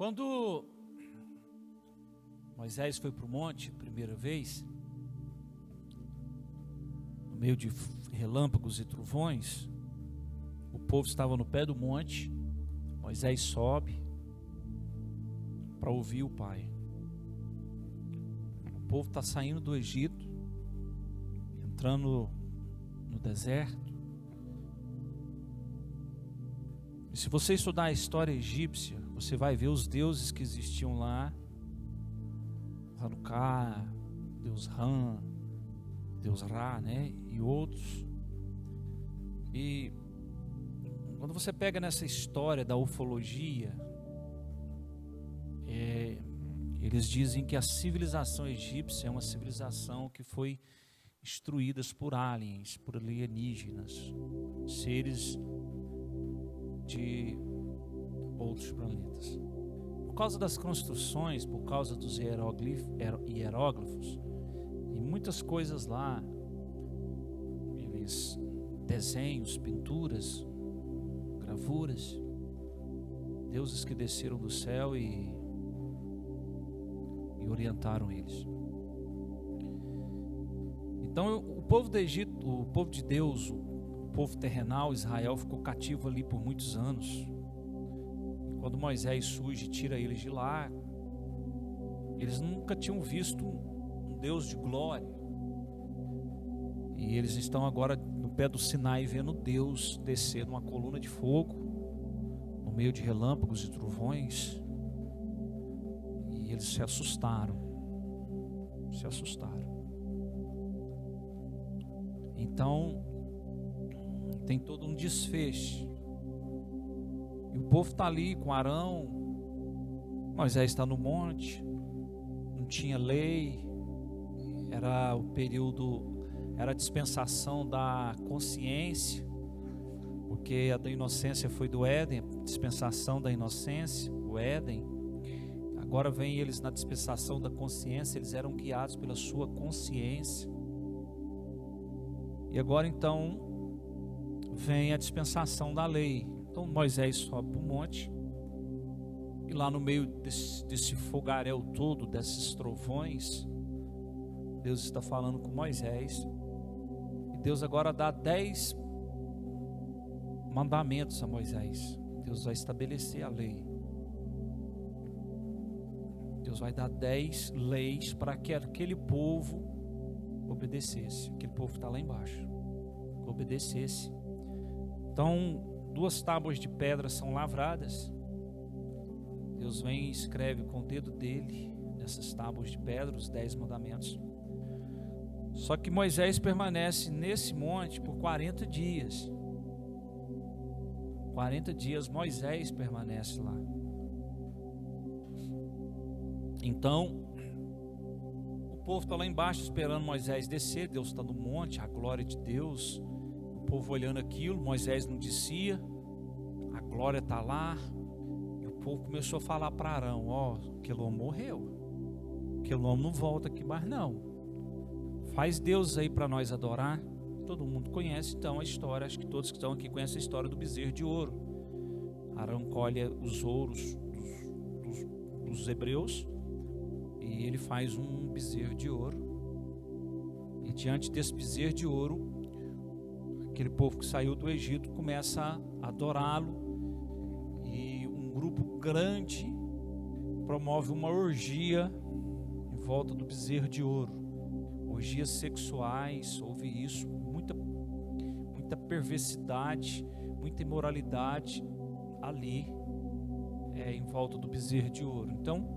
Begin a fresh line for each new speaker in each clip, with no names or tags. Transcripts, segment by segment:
Quando Moisés foi para o monte a primeira vez, no meio de relâmpagos e trovões, o povo estava no pé do monte. Moisés sobe para ouvir o Pai. O povo está saindo do Egito, entrando no deserto. E se você estudar a história egípcia, você vai ver os deuses que existiam lá: Hanukkah, Deus Ram, Deus Ra, né? E outros. E quando você pega nessa história da ufologia, eles dizem que a civilização egípcia é uma civilização que foi instruída por aliens, por alienígenas, seres de outros planetas. Por causa das construções, por causa dos hieróglifos e muitas coisas lá, eles desenhos, pinturas, gravuras, deuses que desceram do céu e orientaram eles. Então o povo do Egito, o povo de Deus, o povo terrenal, Israel, ficou cativo ali por muitos anos. E quando Moisés surge e tira eles de lá, eles nunca tinham visto um Deus de glória. E eles estão agora no pé do Sinai vendo Deus descer numa coluna de fogo, no meio de relâmpagos e trovões. E eles se assustaram. Então tem todo um desfecho. E o povo está ali com Arão. Moisés está no monte. Não tinha lei. Era o período, era a dispensação da consciência, porque a da inocência foi do Éden, a dispensação da inocência, o Éden. Agora vem eles na dispensação da consciência, eles eram guiados pela sua consciência. E agora então vem a dispensação da lei. Então Moisés sobe para o monte, e lá no meio desse fogaréu todo, desses trovões, Deus está falando com Moisés. E Deus agora dá 10 mandamentos a Moisés. Deus vai estabelecer a lei. Deus vai dar 10 leis para que aquele povo obedecesse. Aquele povo que está lá embaixo obedecesse. Então 2 tábuas de pedra são lavradas. Deus vem e escreve com o dedo dele nessas tábuas de pedra os 10 mandamentos. Só que Moisés permanece nesse monte por 40 dias. 40 dias Moisés permanece lá. Então o povo está lá embaixo esperando Moisés descer. Deus está no monte, a glória de Deus. O povo olhando aquilo, Moisés não descia, a glória está lá. E o povo começou a falar para Arão: ó, aquele homem morreu, aquele homem não volta aqui mais não. Faz Deus aí para nós adorar. Todo mundo conhece então a história, acho que todos que estão aqui conhecem a história do bezerro de ouro. Arão colhe os ouros dos hebreus e ele faz um bezerro de ouro. E diante desse bezerro de ouro, aquele povo que saiu do Egito começa a adorá-lo. E um grupo grande promove uma orgia em volta do bezerro de ouro. Orgias sexuais, houve isso, muita perversidade, muita imoralidade ali, em volta do bezerro de ouro. Então,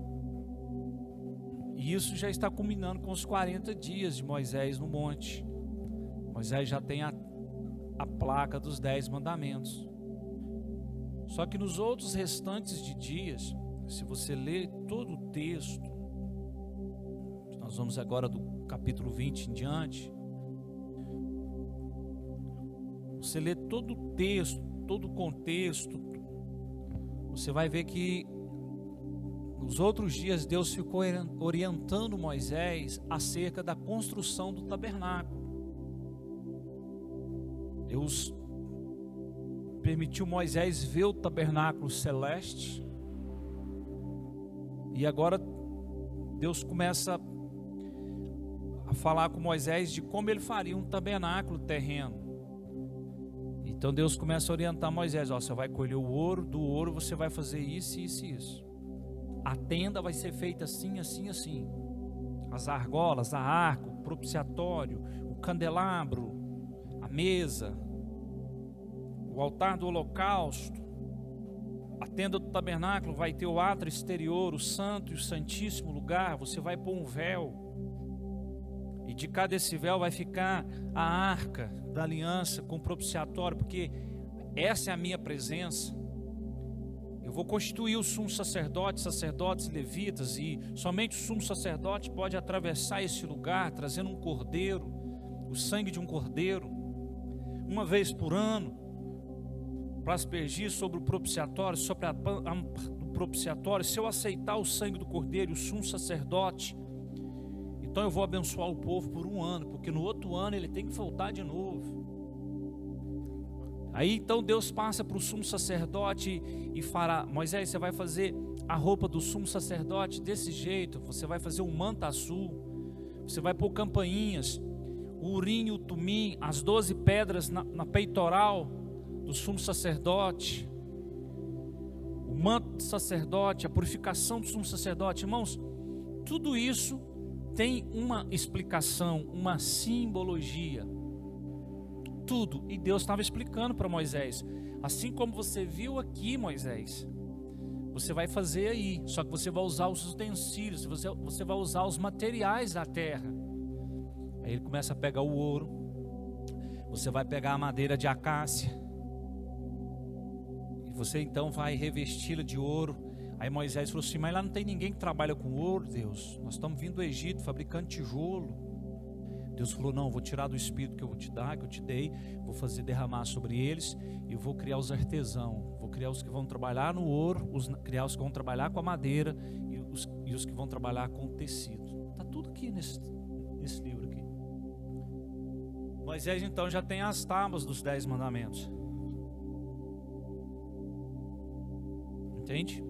isso já está culminando com os 40 dias de Moisés no monte. Moisés já tem a placa dos 10 mandamentos. Só que nos outros restantes de dias, se você ler todo o texto, nós vamos agora do capítulo 20 em diante, você lê todo o texto, todo o contexto, você vai ver que nos outros dias Deus ficou orientando Moisés acerca da construção do tabernáculo. Deus permitiu Moisés ver o tabernáculo celeste, E agora Deus começa a falar com Moisés de como ele faria um tabernáculo terreno. Então Deus começa a orientar Moisés: ó, você vai colher o ouro, do ouro você vai fazer isso, isso e isso. A tenda vai ser feita assim, assim, assim. As argolas, a arca, o propiciatório, o candelabro, a mesa, o altar do holocausto, a tenda do tabernáculo vai ter o átrio exterior, o santo e o santíssimo lugar. Você vai pôr um véu, e de cada esse véu vai ficar a arca da aliança com o propiciatório, porque essa é a minha presença. Eu vou constituir o sumo sacerdote, sacerdotes e levitas, e somente o sumo sacerdote pode atravessar esse lugar trazendo um cordeiro, o sangue de um cordeiro, uma vez por ano, para aspergir sobre o propiciatório, sobre a do propiciatório. Se eu aceitar o sangue do cordeiro e o sumo sacerdote, então eu vou abençoar o povo por um ano, porque no outro ano ele tem que voltar de novo. Aí então Deus passa para o sumo sacerdote e fará: Moisés, você vai fazer a roupa do sumo sacerdote desse jeito, você vai fazer um manto azul, você vai pôr campainhas, o urim e o tumim, as 12 pedras na peitoral do sumo sacerdote, o manto do sacerdote, a purificação do sumo sacerdote. Irmãos, tudo isso tem uma explicação, uma simbologia. Tudo. E Deus estava explicando para Moisés: assim como você viu aqui, Moisés, você vai fazer aí, só que você vai usar os utensílios, você vai usar os materiais da terra. Aí ele começa a pegar o ouro, você vai pegar a madeira de acácia, e você então vai revesti-la de ouro. Aí Moisés falou assim: mas lá não tem ninguém que trabalha com ouro, Deus. Nós estamos vindo do Egito fabricando tijolo. Deus falou: não, vou tirar do espírito que eu vou te dar, que eu te dei, vou fazer derramar sobre eles, e vou criar os artesãos, vou criar os que vão trabalhar no ouro, criar os que vão trabalhar com a madeira, e os que vão trabalhar com o tecido. Está tudo aqui nesse livro aqui. Moisés então já tem as tábuas dos 10 mandamentos. Entende?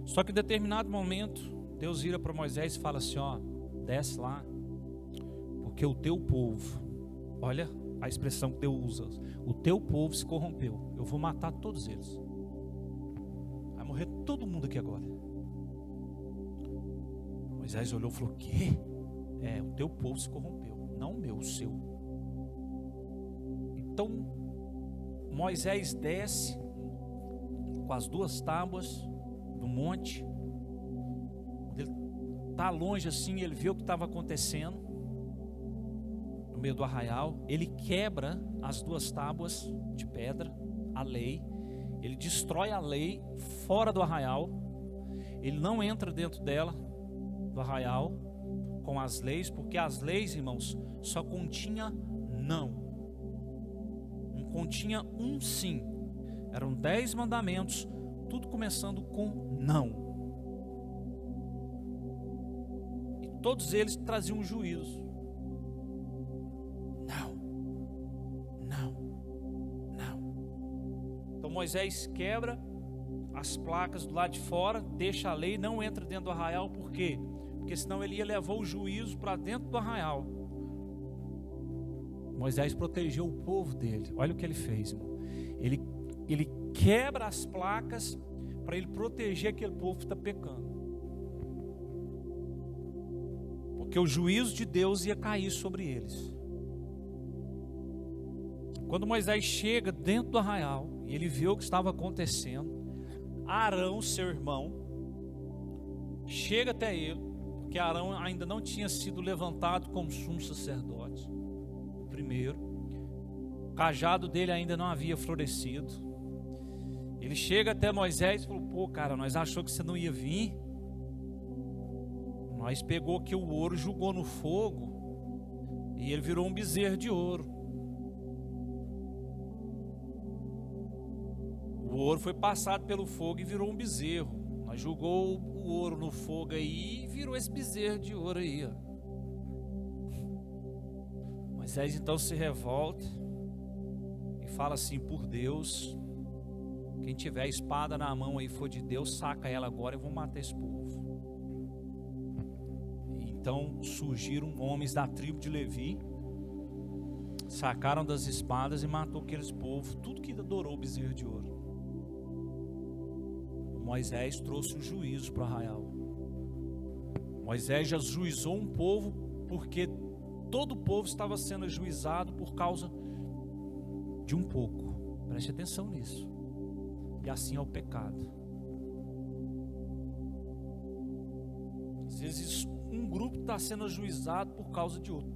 Só que em determinado momento Deus vira para Moisés e fala assim: ó, desce lá, porque o teu povo, olha a expressão que Deus usa, o teu povo se corrompeu, eu vou matar todos eles, vai morrer todo mundo aqui agora. Moisés olhou e falou: quê? O teu povo se corrompeu, não o meu, o seu. Então Moisés desce com as 2 tábuas do monte. Ele está longe assim, ele vê o que estava acontecendo no meio do arraial. Ele quebra as 2 tábuas de pedra, a lei. Ele destrói a lei fora do arraial. Ele não entra dentro dela, do arraial, com as leis, porque as leis, irmãos, só continha não continha um sim. Eram 10 mandamentos, tudo começando com não. E todos eles traziam um juízo. Não. Então Moisés quebra as placas do lado de fora, deixa a lei, não entra dentro do arraial. Por quê? Porque senão ele ia levar o juízo para dentro do arraial. Moisés protegeu o povo dele. Olha o que ele fez, irmão. Ele quebra as placas para ele proteger aquele povo que está pecando. Porque o juízo de Deus ia cair sobre eles. Quando Moisés chega dentro do arraial e ele vê o que estava acontecendo, Arão, seu irmão, chega até ele, porque Arão ainda não tinha sido levantado como sumo sacerdote. Primeiro, o cajado dele ainda não havia florescido. Ele chega até Moisés e falou: pô, cara, nós achou que você não ia vir. Nós pegou aqui o ouro, jogou no fogo e ele virou um bezerro de ouro. O ouro foi passado pelo fogo e virou um bezerro. Nós jogou o ouro no fogo aí e virou esse bezerro de ouro aí, ó. Moisés então se revolta e fala assim: por Deus, quem tiver a espada na mão aí for de Deus, saca ela agora e vou matar esse povo. Então surgiram homens da tribo de Levi, sacaram das espadas e matou aqueles povos, tudo que adorou o bezerro de ouro. Moisés trouxe o juízo para o arraial. Moisés já juizou um povo, porque todo o povo estava sendo juizado por causa de um pouco. Preste atenção nisso. E assim é o pecado. Às vezes um grupo está sendo ajuizado por causa de outro.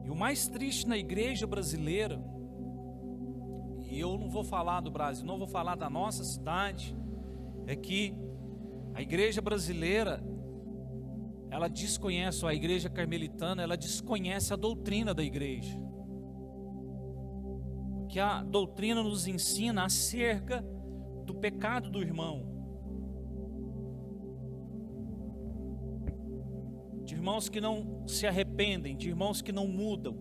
E o mais triste na igreja brasileira, e eu não vou falar do Brasil, não vou falar da nossa cidade, é que a igreja brasileira, ela desconhece, a igreja carmelitana, ela desconhece a doutrina da igreja. Que a doutrina nos ensina acerca do pecado do irmão. De irmãos que não se arrependem, de irmãos que não mudam.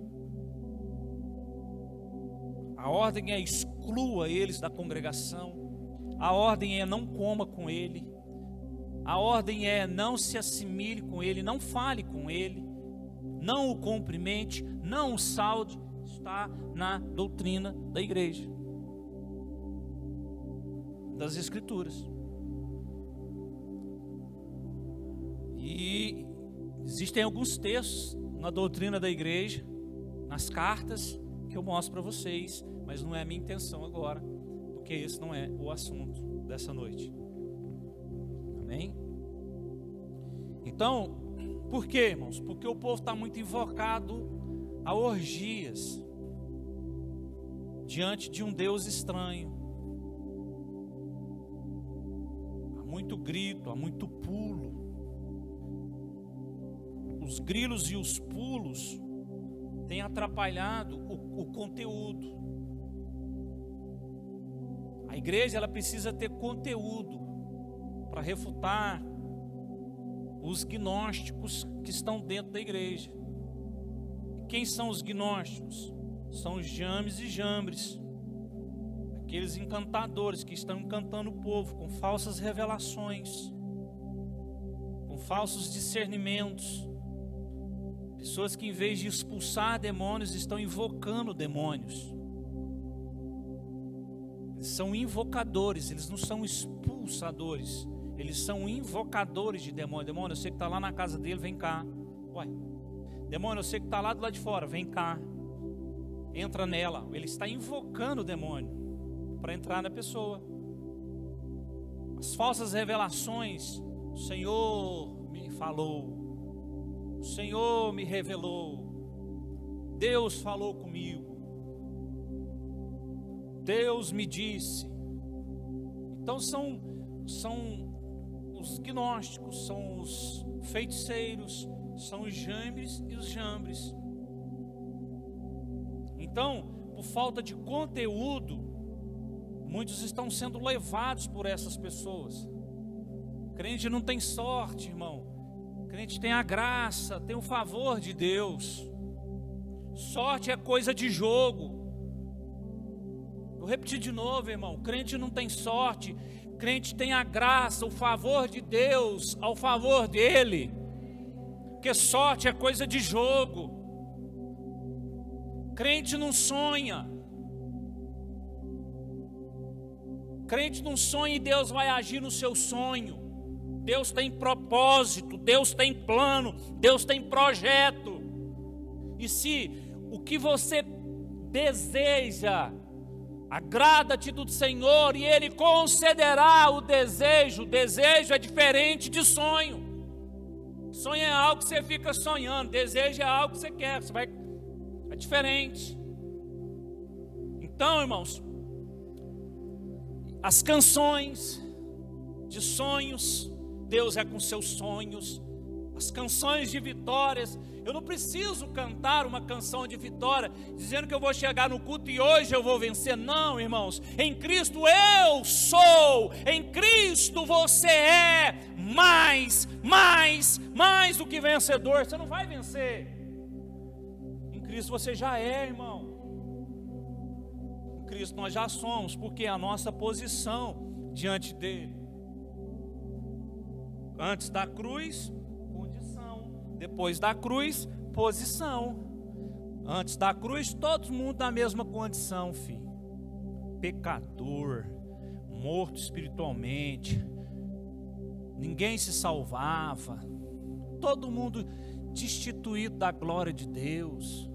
A ordem é exclua eles da congregação. A ordem é não coma com ele. A ordem é não se assimile com ele, não fale com ele, não o cumprimente, não o saude. Está na doutrina da igreja, das escrituras. E existem alguns textos na doutrina da igreja, nas cartas, que eu mostro para vocês, mas não é a minha intenção agora, porque esse não é o assunto dessa noite. Amém? Então, por quê, irmãos? Porque o povo está muito invocado a orgias diante de um Deus estranho. Há muito grito, há muito pulo. Os grilos e os pulos têm atrapalhado o conteúdo. A igreja, ela precisa ter conteúdo para refutar os gnósticos que estão dentro da igreja. Quem são os gnósticos? São os James e Jambres, aqueles encantadores que estão encantando o povo com falsas revelações, com falsos discernimentos. Pessoas que, em vez de expulsar demônios, estão invocando demônios. Eles são invocadores, eles não são expulsadores, eles são invocadores de demônio. Demônio, eu sei que está lá na casa dele, vem cá. Ué, demônio, eu sei que está lá do lado de fora, vem cá. Entra nela. Ele está invocando o demônio para entrar na pessoa. As falsas revelações. O Senhor me falou, o Senhor me revelou, Deus falou comigo, Deus me disse. Então são os gnósticos, são os feiticeiros, são os Jambres e os Jambres. Então, por falta de conteúdo, muitos estão sendo levados por essas pessoas. Crente não tem sorte, irmão. Crente tem a graça, tem o favor de Deus. Sorte é coisa de jogo. Vou repetir de novo, irmão. Crente não tem sorte. Crente tem a graça, o favor de Deus ao favor dele. Porque sorte é coisa de jogo. Crente não sonha. Crente não sonha e Deus vai agir no seu sonho. Deus tem propósito, Deus tem plano, Deus tem projeto. E se o que você deseja agrada-te do Senhor, e Ele concederá o desejo. O desejo é diferente de sonho. Sonho é algo que você fica sonhando, desejo é algo que você quer, é diferente. Então, irmãos, as canções de sonhos, Deus é com seus sonhos. As canções de vitórias, eu não preciso cantar uma canção de vitória dizendo que eu vou chegar no culto e hoje eu vou vencer. Não, irmãos, em Cristo eu sou, em Cristo você é mais do que vencedor. Você não vai vencer, em Cristo você já é, irmão. Em Cristo nós já somos, porque é a nossa posição diante dele. Antes da cruz, condição. Depois da cruz, posição. Antes da cruz, todo mundo na mesma condição, filho. Pecador, morto espiritualmente. Ninguém se salvava. Todo mundo destituído da glória de Deus.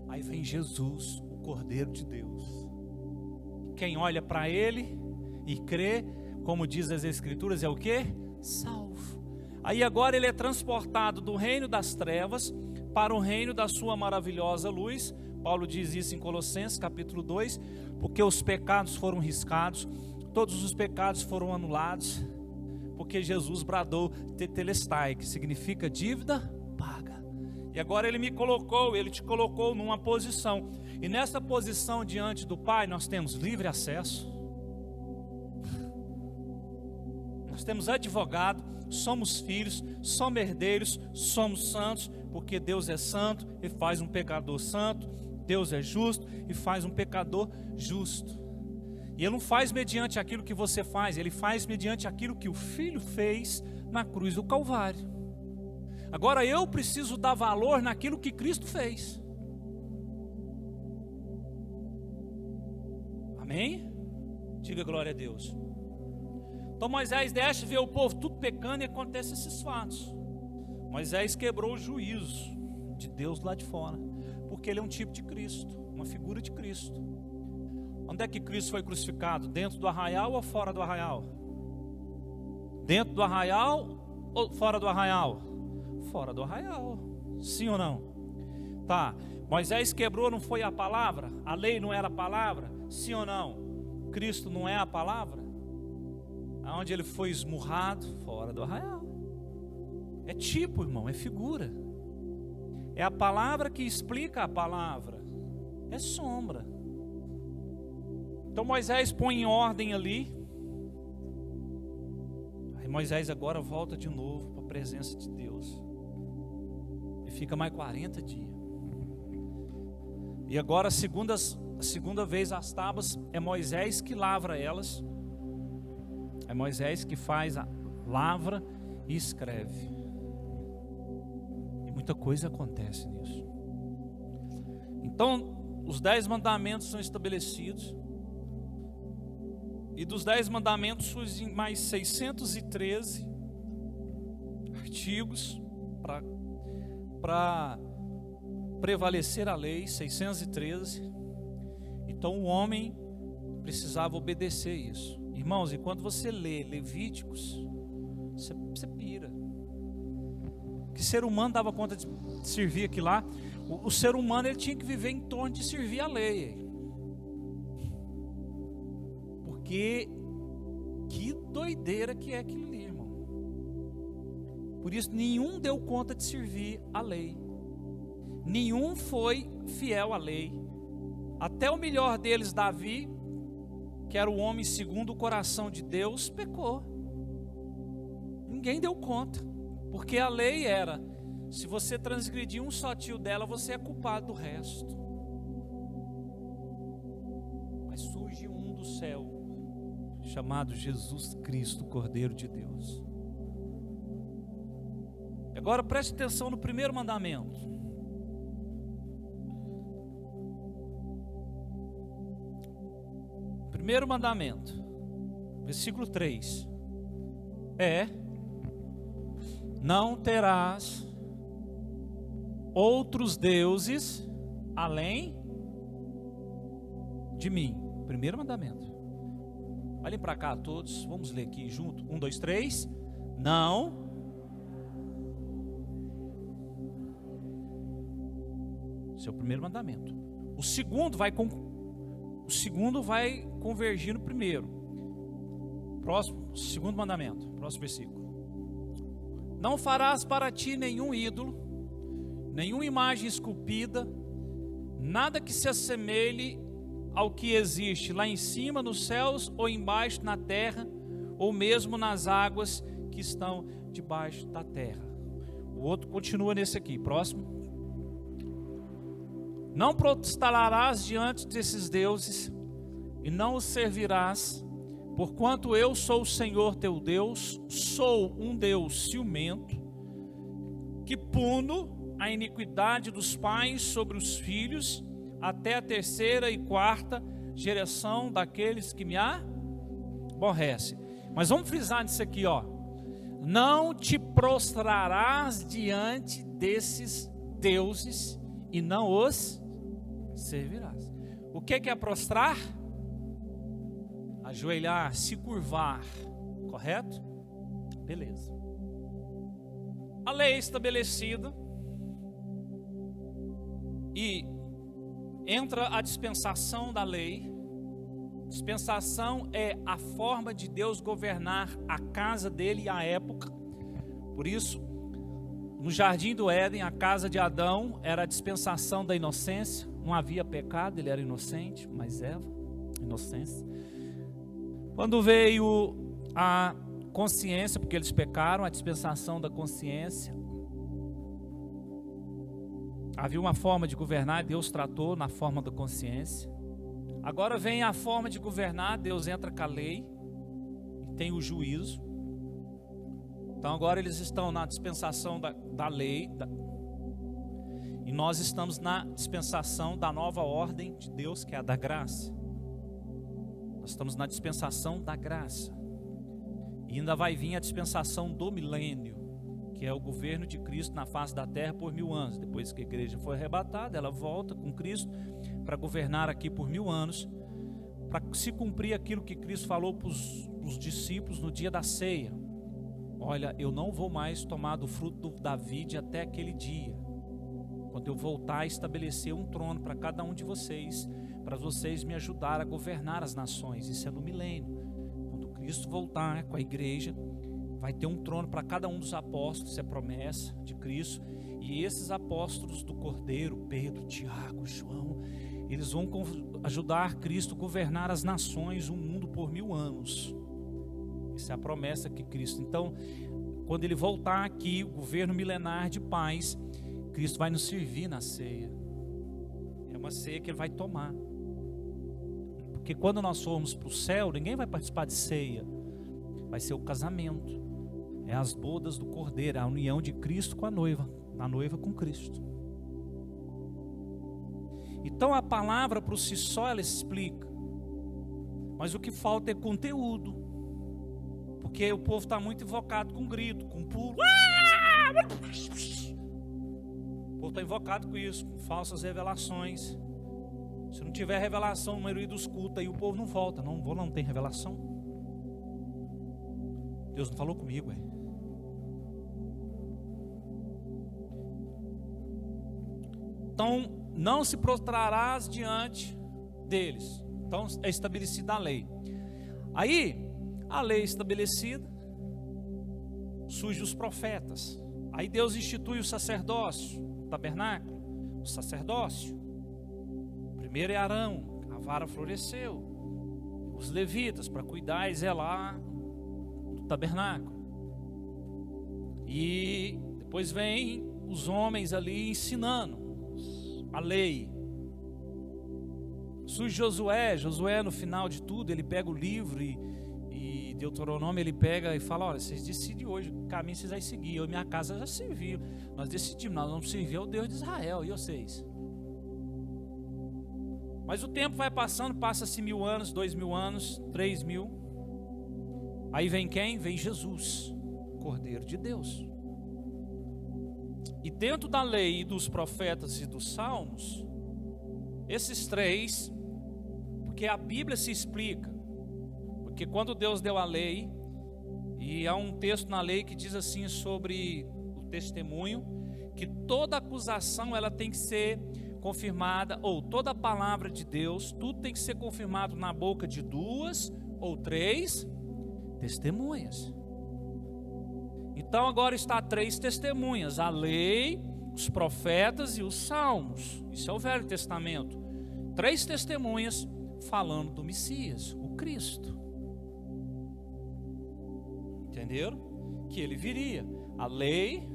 Aí vem Jesus, o Cordeiro de Deus. Quem olha para Ele e crê, como diz as Escrituras, é o quê? Salvo. Aí agora ele é transportado do reino das trevas para o reino da sua maravilhosa luz. Paulo diz isso em Colossenses capítulo 2, porque os pecados foram riscados, todos os pecados foram anulados, porque Jesus bradou tetelestai, que significa dívida paga. E agora ele te colocou numa posição, e nessa posição diante do Pai nós temos livre acesso, nós temos advogado, somos filhos, somos herdeiros, somos santos, porque Deus é santo e faz um pecador santo, Deus é justo e faz um pecador justo. E Ele não faz mediante aquilo que você faz, Ele faz mediante aquilo que o Filho fez na cruz do Calvário. Agora eu preciso dar valor naquilo que Cristo fez. Amém? Diga glória a Deus. Então Moisés desce, vê o povo tudo pecando e acontecem esses fatos. Moisés quebrou o juízo de Deus lá de fora, porque ele é um tipo de Cristo, uma figura de Cristo. Onde é que Cristo foi crucificado? Dentro do arraial ou fora do arraial? Dentro do arraial ou fora do arraial? Fora do arraial, sim ou não? Tá, Moisés quebrou, não foi a palavra? A lei não era a palavra? Sim ou não? Cristo não é a palavra? Aonde ele foi esmurrado? Fora do arraial. É tipo, irmão, é figura. É a palavra que explica a palavra. É sombra. Então Moisés põe em ordem ali. Aí Moisés agora volta de novo para a presença de Deus. E fica mais 40 dias. E agora a segunda vez as tábuas, é Moisés que lavra elas. É Moisés que faz a lavra e escreve. E muita coisa acontece nisso. Então, os 10 mandamentos são estabelecidos. E dos 10 mandamentos surgem mais 613 artigos para prevalecer a lei, 613. Então o homem precisava obedecer isso. Irmãos, e quando você lê Levíticos, você pira. Que ser humano dava conta de servir aqui lá? O ser humano ele tinha que viver em torno de servir a lei. Porque que doideira que é aquilo ali, irmão. Por isso nenhum deu conta de servir a lei. Nenhum foi fiel à lei. Até o melhor deles, Davi, que era o homem segundo o coração de Deus, pecou. Ninguém deu conta, porque a lei era: se você transgredir um só tio dela, você é culpado do resto. Mas surge um do céu, chamado Jesus Cristo, Cordeiro de Deus. Agora preste atenção no primeiro mandamento. Primeiro mandamento, versículo 3, não terás outros deuses além de mim. Primeiro mandamento. Olhem para cá todos, vamos ler aqui junto. 1, 2, 3. Não. Esse é o primeiro mandamento. O segundo vai convergir no primeiro. Próximo, segundo mandamento, próximo versículo. Não farás para ti nenhum ídolo, nenhuma imagem esculpida, nada que se assemelhe ao que existe lá em cima nos céus ou embaixo na terra, ou mesmo nas águas que estão debaixo da terra. O outro continua nesse aqui, próximo. Não prostrarás diante desses deuses e não os servirás, porquanto eu sou o Senhor teu Deus, sou um Deus ciumento, que puno a iniquidade dos pais sobre os filhos, até a terceira e quarta geração daqueles que me aborrecem. Mas vamos frisar nisso aqui, ó. Não te prostrarás diante desses deuses e não os servirás. O que é prostrar? Ajoelhar, se curvar, correto? Beleza. A lei estabelecida e entra a dispensação da lei. Dispensação é a forma de Deus governar a casa dele e a época. Por isso, no jardim do Éden, a casa de Adão era a dispensação da inocência. Não havia pecado, ele era inocente, mas Eva, inocência. Quando veio a consciência, porque eles pecaram, a dispensação da consciência, havia uma forma de governar, Deus tratou na forma da consciência. Agora vem a forma de governar, Deus entra com a lei e tem o juízo. Então agora eles estão na dispensação da lei, e nós estamos na dispensação da nova ordem de Deus, que é a da graça. Nós estamos na dispensação da graça. E ainda vai vir a dispensação do milênio, que é o governo de Cristo na face da terra por 1000 anos. Depois que a igreja foi arrebatada, ela volta com Cristo para governar aqui por 1000 anos, para se cumprir aquilo que Cristo falou para os discípulos no dia da ceia. Olha, eu não vou mais tomar do fruto da vide até aquele dia, quando eu voltar a estabelecer um trono para cada um de vocês, para vocês me ajudar a governar as nações. Isso é no milênio. Quando Cristo voltar com a igreja, vai ter um trono para cada um dos apóstolos. Isso é promessa de Cristo. E esses apóstolos do Cordeiro, Pedro, Tiago, João, eles vão ajudar Cristo a governar as nações, o mundo por 1000 anos. Essa é a promessa que Cristo. Então, quando ele voltar aqui, o governo milenar de paz, Cristo vai nos servir na ceia. É uma ceia que ele vai tomar. Porque quando nós formos para o céu, ninguém vai participar de ceia. Vai ser o casamento. É as bodas do Cordeiro, a união de Cristo com a noiva com Cristo. Então a palavra por si só ela explica. Mas o que falta é conteúdo. Porque o povo está muito invocado com grito, com pulo. O povo está invocado com isso, com falsas revelações. Se não tiver revelação no maioria dos cultos, aí o povo não volta. Não tem revelação. Deus não falou comigo, Então, não se prostrarás diante deles. Então, é estabelecida a lei. Aí, a lei estabelecida, surgem os profetas. Aí Deus institui o sacerdócio, o tabernáculo, o sacerdócio. Primeiro é Arão, a vara floresceu. Os levitas para cuidar e zelar do tabernáculo. E depois vem os homens ali ensinando a lei. Surge Josué no final de tudo, ele pega o livro e Deuteronômio, ele pega e fala: olha, vocês decidem hoje o caminho que vocês vão seguir. Eu e minha casa já serviu. Nós decidimos, nós vamos servir ao Deus de Israel. E vocês? Mas o tempo vai passando, passa-se 1000 anos, 2000 anos, 3000. Aí vem quem? Vem Jesus, Cordeiro de Deus. E dentro da lei e dos profetas e dos salmos, esses três, porque a Bíblia se explica. Porque quando Deus deu a lei, e há um texto na lei que diz assim sobre o testemunho, que toda acusação ela tem que ser confirmada, ou toda palavra de Deus, tudo tem que ser confirmado na boca de 2 ou 3 testemunhas. Então agora está 3 testemunhas: a lei, os profetas e os salmos. Isso é o Velho Testamento. 3 testemunhas falando do Messias, o Cristo. Entenderam? Que ele viria. A lei,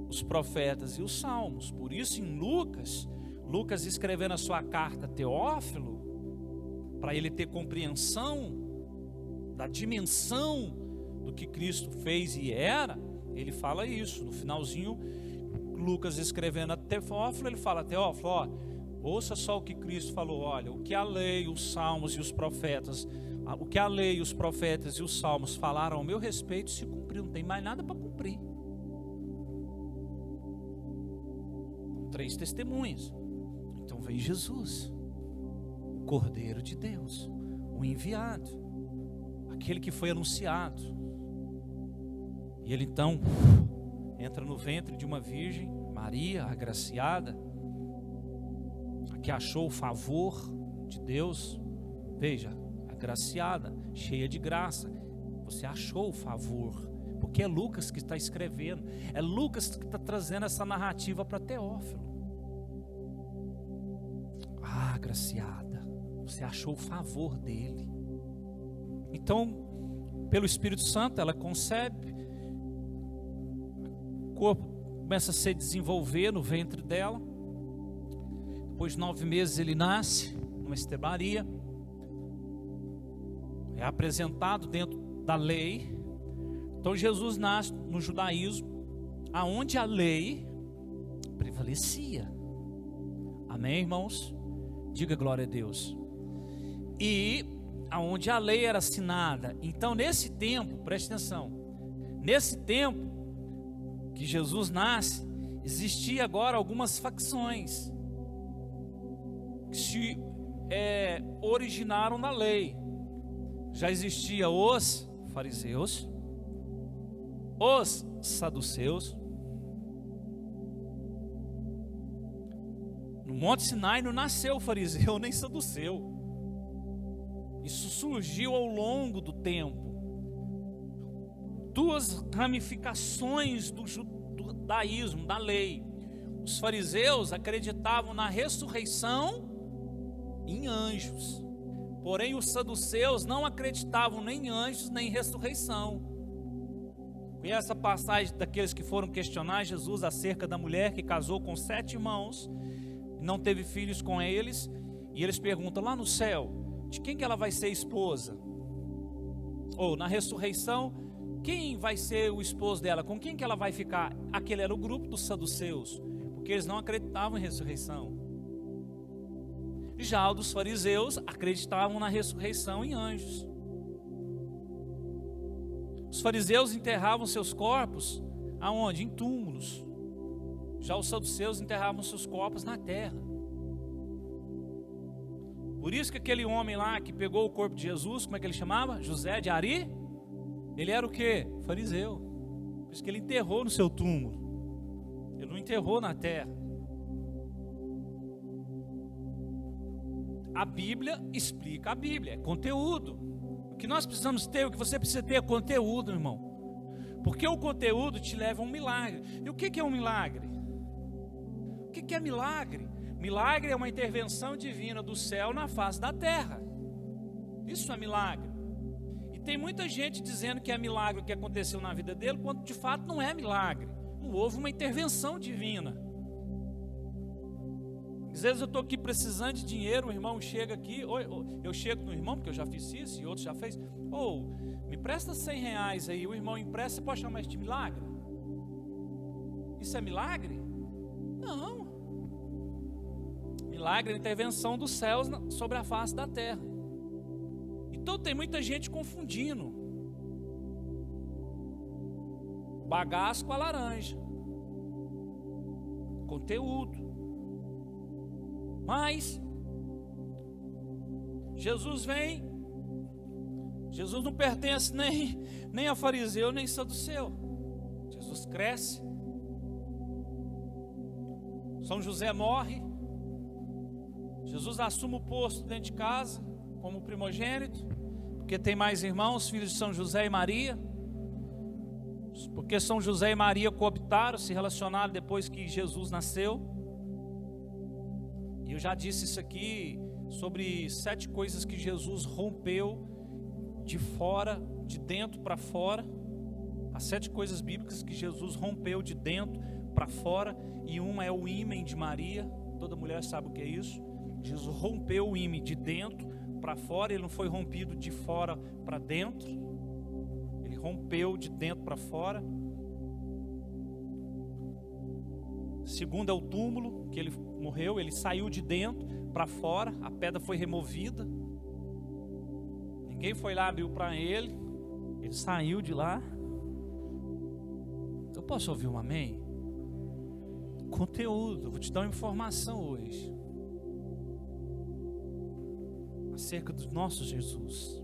os profetas e os salmos. Por isso em Lucas escrevendo a sua carta a Teófilo, para ele ter compreensão da dimensão do que Cristo fez e era, ele fala isso. No finalzinho, Lucas escrevendo a Teófilo, ele fala: Teófilo, ó, ouça só o que Cristo falou. Olha, o que a lei, os salmos e os profetas, o que a lei, os profetas e os salmos falaram ao meu respeito se cumpriu. Não tem mais nada para cumprir. 3 testemunhas. Então veio Jesus, o Cordeiro de Deus, o enviado, aquele que foi anunciado. E ele então entra no ventre de uma virgem, Maria, agraciada, a que achou o favor de Deus. Veja, agraciada, cheia de graça. Você achou o favor, porque é Lucas que está escrevendo, é Lucas que está trazendo essa narrativa para Teófilo. Ah, agraciada, você achou o favor dele. Então, pelo Espírito Santo, ela concebe, o corpo começa a se desenvolver no ventre dela. Depois de 9 meses ele nasce numa estrebaria, é apresentado dentro da lei. Então Jesus nasce no judaísmo, aonde a lei prevalecia. Amém, irmãos? Diga glória a Deus. E aonde a lei era assinada. Então nesse tempo, preste atenção, nesse tempo que Jesus nasce, existia agora algumas facções que se originaram na lei. Já existia os fariseus, os saduceus. No Monte Sinai não nasceu fariseu nem saduceu. Isso surgiu ao longo do tempo. 2 ramificações do judaísmo, da lei. Os fariseus acreditavam na ressurreição em anjos. Porém, os saduceus não acreditavam nem em anjos, nem em ressurreição. Conhece a passagem daqueles que foram questionar Jesus acerca da mulher que casou com 7 irmãos, não teve filhos com eles, e eles perguntam lá no céu, de quem que ela vai ser esposa? Ou na ressurreição, quem vai ser o esposo dela? Com quem que ela vai ficar? Aquele era o grupo dos saduceus, porque eles não acreditavam em ressurreição. Já os dos fariseus acreditavam na ressurreição em anjos. Os fariseus enterravam seus corpos aonde? Em túmulos. Já os saduceus enterravam seus corpos na terra. Por isso que aquele homem lá que pegou o corpo de Jesus, como é que ele chamava? José de Ari? Ele era o quê? Fariseu. Por isso que ele enterrou no seu túmulo. Ele não enterrou na terra. A Bíblia explica a Bíblia, é conteúdo. O que nós precisamos ter, o que você precisa ter é conteúdo, irmão. Porque o conteúdo te leva a um milagre. E o que é um milagre? O que é milagre? Milagre é uma intervenção divina do céu na face da terra. Isso é milagre. E tem muita gente dizendo que é milagre o que aconteceu na vida dele, quando de fato não é milagre. Não houve uma intervenção divina. Às vezes eu estou aqui precisando de dinheiro, o irmão chega aqui, eu chego no irmão, porque eu já fiz isso e outros já fez. Me presta R$100 aí, o irmão empresta, você pode chamar isso de milagre? Isso é milagre? Não. Milagre é a intervenção dos céus sobre a face da terra. Então tem muita gente confundindo bagaço com a laranja. Conteúdo. Mas Jesus vem. Jesus não pertence nem a fariseu nem saduceu. Jesus cresce. São José morre. Jesus assume o posto dentro de casa como primogênito, porque tem mais irmãos, filhos de São José e Maria. Porque São José e Maria cooptaram, se relacionaram depois que Jesus nasceu. E eu já disse isso aqui sobre 7 coisas que Jesus rompeu de fora, de dentro para fora. As 7 coisas bíblicas que Jesus rompeu de dentro para fora. E uma é o ímen de Maria. Toda mulher sabe o que é isso. Jesus rompeu o ímen de dentro para fora. Ele não foi rompido de fora para dentro. Ele rompeu de dentro para fora. Segundo é o túmulo, que ele morreu, ele saiu de dentro para fora, a pedra foi removida. Ninguém foi lá, abriu para ele. Ele saiu de lá. Eu posso ouvir um amém? Conteúdo, eu vou te dar uma informação hoje acerca do nosso Jesus.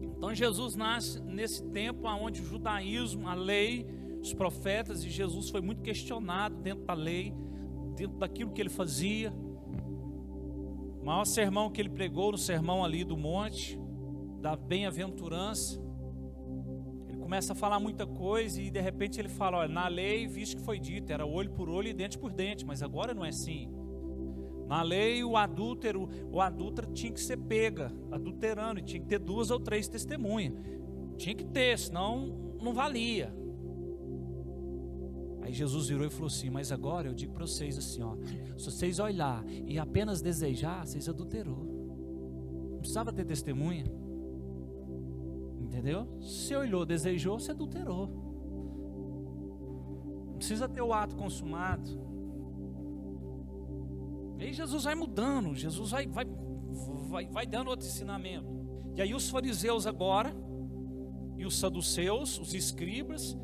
Então Jesus nasce nesse tempo onde o judaísmo, a lei, os profetas, e Jesus foi muito questionado dentro da lei, dentro daquilo que ele fazia. O maior sermão que ele pregou, no sermão ali do monte, da bem-aventurança, ele começa a falar muita coisa e de repente ele fala, olha, na lei, visto que foi dito, era olho por olho e dente por dente, mas agora não é assim. Na lei, o adúltero tinha que ser pega, adulterando, e tinha que ter 2 ou 3 testemunhas. Tinha que ter, senão não valia. Aí Jesus virou e falou assim, mas agora eu digo para vocês assim, ó, se vocês olhar e apenas desejar, vocês adulterou. Não precisava ter testemunha. Entendeu? Se olhou, desejou, você adulterou. Não precisa ter o ato consumado. E aí Jesus vai mudando, Jesus vai dando outro ensinamento. E aí os fariseus agora, e os saduceus, os escribas,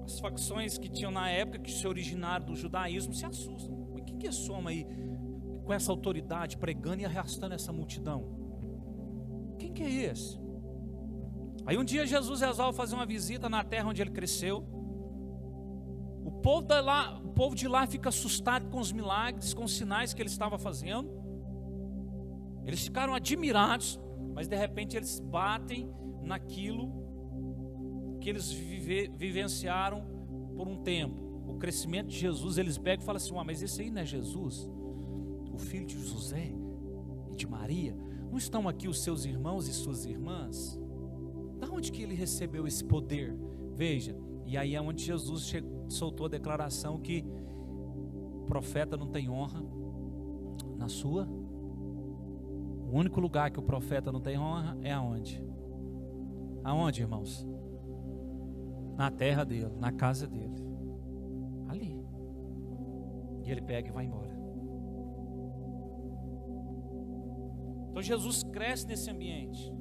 as facções que tinham na época, que se originaram do judaísmo, se assustam. Mas quem que é soma aí com essa autoridade, pregando e arrastando essa multidão? Quem que é esse? Aí um dia Jesus resolve fazer uma visita na terra onde ele cresceu. O povo de lá fica assustado com os milagres, com os sinais que ele estava fazendo. Eles ficaram admirados, mas de repente eles batem naquilo que eles vivenciaram por um tempo. O crescimento de Jesus, eles pegam e falam assim, mas esse aí não é Jesus? O filho de José e de Maria? Não estão aqui os seus irmãos e suas irmãs? Da onde que ele recebeu esse poder? Veja, e aí é onde Jesus soltou a declaração que o profeta não tem honra na sua. O único lugar que o profeta não tem honra é aonde? Aonde, irmãos? Na terra dele, na casa dele. Ali. E ele pega e vai embora. Então Jesus cresce nesse ambiente.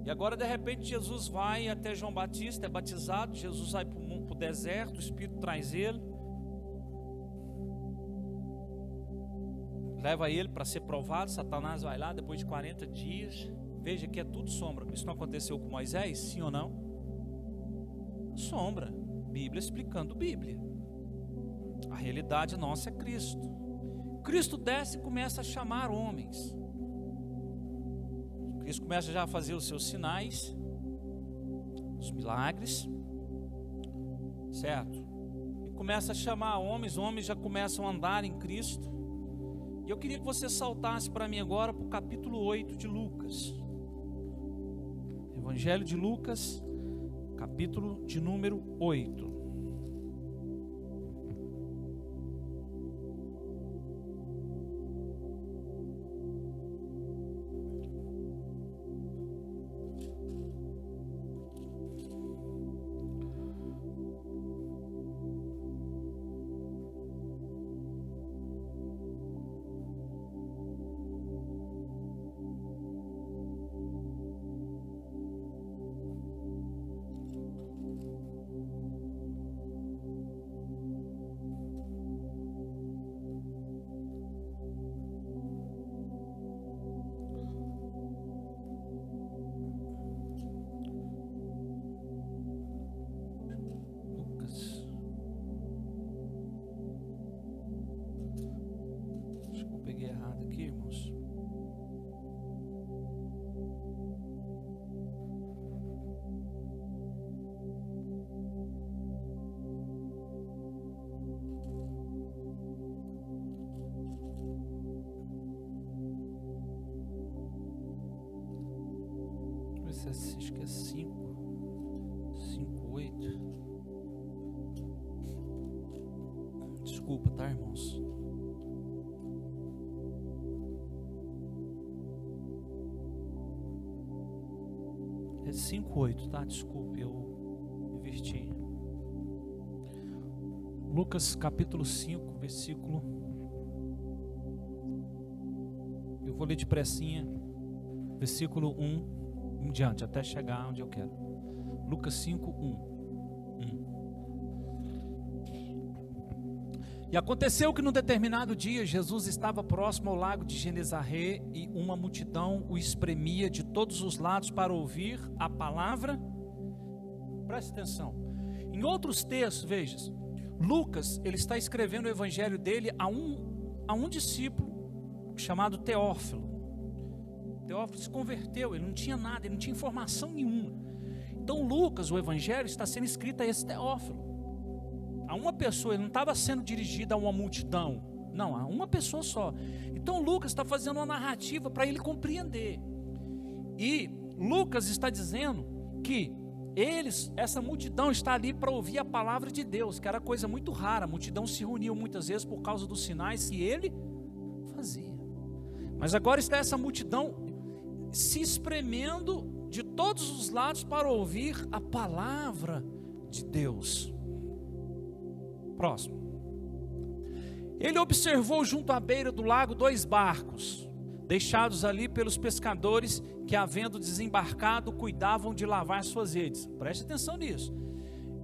E agora de repente Jesus vai até João Batista, é batizado. Jesus vai para o deserto, o Espírito traz ele, leva ele para ser provado. Satanás vai lá depois de 40 dias. Veja que é tudo sombra. Isso não aconteceu com Moisés, sim ou não? Sombra. Bíblia explicando Bíblia. A realidade nossa é Cristo. Cristo desce e começa a chamar homens. Cristo começa já a fazer os seus sinais, os milagres, certo? E começa a chamar homens já começam a andar em Cristo. E eu queria que você saltasse para mim agora para o capítulo 8 de Lucas. Evangelho de Lucas, capítulo de número 8. Peguei errado aqui, irmãos. Acho que é 5:8. Desculpa, tá, irmãos? É 5:8, tá? Desculpe, eu converti. Lucas capítulo 5, versículo. Eu vou ler depressinha, versículo 1 em diante, até chegar onde eu quero. Lucas 5, 1. E aconteceu que num determinado dia Jesus estava próximo ao lago de Genezaré e uma multidão o espremia de todos os lados para ouvir a palavra. Preste atenção. Em outros textos, veja, Lucas, ele está escrevendo o evangelho dele a um discípulo chamado Teófilo. Teófilo se converteu, ele não tinha nada, ele não tinha informação nenhuma. Então Lucas, o evangelho, está sendo escrito a esse Teófilo. A uma pessoa, ele não estava sendo dirigido a uma multidão, não, a uma pessoa só. Então Lucas está fazendo uma narrativa para ele compreender. E Lucas está dizendo que essa multidão está ali para ouvir a palavra de Deus, que era coisa muito rara. A multidão se reuniu muitas vezes por causa dos sinais que ele fazia. Mas agora está essa multidão se espremendo de todos os lados para ouvir a palavra de Deus. Próximo. Ele observou junto à beira do lago 2 barcos, deixados ali pelos pescadores que, havendo desembarcado, cuidavam de lavar suas redes. Preste atenção nisso.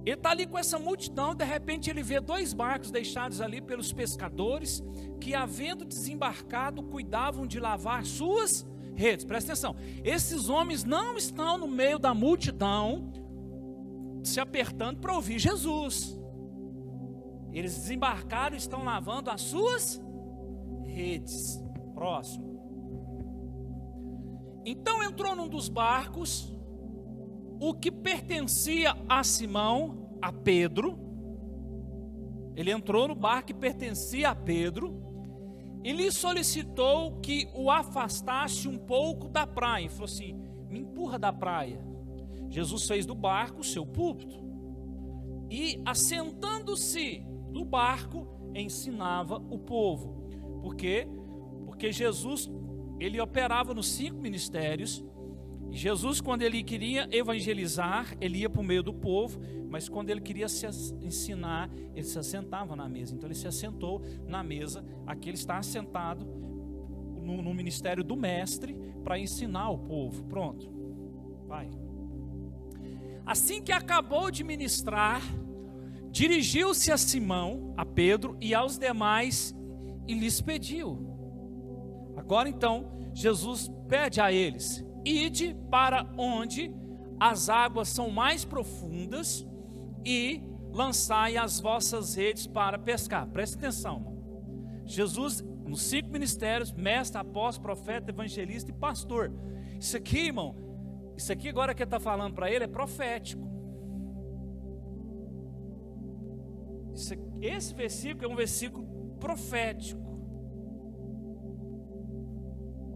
Ele está ali com essa multidão, de repente ele vê 2 barcos deixados ali pelos pescadores que, havendo desembarcado, cuidavam de lavar suas redes. Preste atenção. Esses homens não estão no meio da multidão se apertando para ouvir Jesus. Eles desembarcaram e estão lavando as suas redes. Próximo. Então entrou num dos barcos, o que pertencia a Simão, a Pedro. Ele entrou no barco que pertencia a Pedro e lhe solicitou que o afastasse um pouco da praia. Ele falou assim: me empurra da praia. Jesus fez do barco o seu púlpito e, assentando-se no barco, ensinava o povo. Por quê? Porque Jesus, ele operava nos 5 ministérios. E Jesus, quando ele queria evangelizar, ele ia para o meio do povo. Mas quando ele queria se ensinar, ele se assentava na mesa. Então ele se assentou na mesa. Aqui ele está assentado no ministério do mestre para ensinar o povo. Pronto, vai. Assim que acabou de ministrar, dirigiu-se a Simão, a Pedro e aos demais e lhes pediu. Agora então, Jesus pede a eles: ide para onde as águas são mais profundas e lançai as vossas redes para pescar. Presta atenção, irmão. Jesus, nos 5 ministérios, mestre, apóstolo, profeta, evangelista e pastor. Isso aqui, irmão, isso aqui agora que ele está falando para ele é profético. Esse versículo é um versículo profético.